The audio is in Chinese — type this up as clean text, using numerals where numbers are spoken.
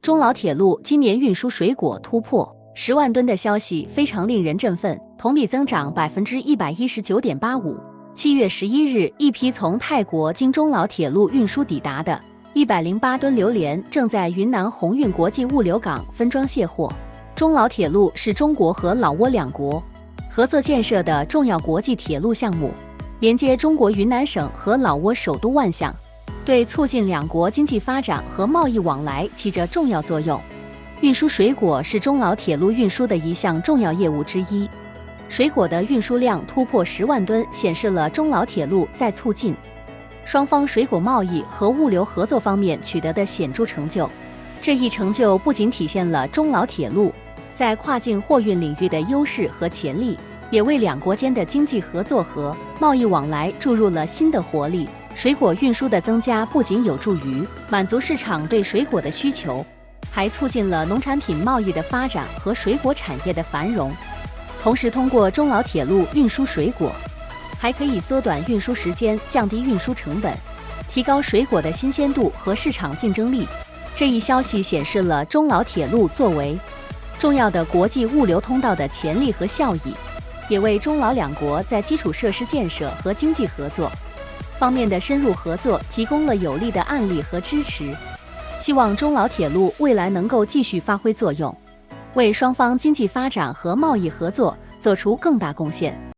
中老铁路今年运输水果突破10万吨的消息非常令人振奋，同比增长119.85%。7月11日，一批从泰国经中老铁路运输抵达的108吨榴莲正在云南鸿运国际物流港分装卸货。中老铁路是中国和老挝两国合作建设的重要国际铁路项目，连接中国云南省和老挝首都万象，对促进两国经济发展和贸易往来起着重要作用。运输水果是中老铁路运输的一项重要业务之一，水果的运输量突破10万吨，显示了中老铁路在促进双方水果贸易和物流合作方面取得的显著成就。这一成就不仅体现了中老铁路在跨境货运领域的优势和潜力，也为两国间的经济合作和贸易往来注入了新的活力。水果运输的增加不仅有助于满足市场对水果的需求，还促进了农产品贸易的发展和水果产业的繁荣。同时，通过中老铁路运输水果，还可以缩短运输时间，降低运输成本，提高水果的新鲜度和市场竞争力。这一消息显示了中老铁路作为重要的国际物流通道的潜力和效益，也为中老两国在基础设施建设和经济合作方面的深入合作提供了有力的案例和支持。希望中老铁路未来能够继续发挥作用，为双方经济发展和贸易合作做出更大贡献。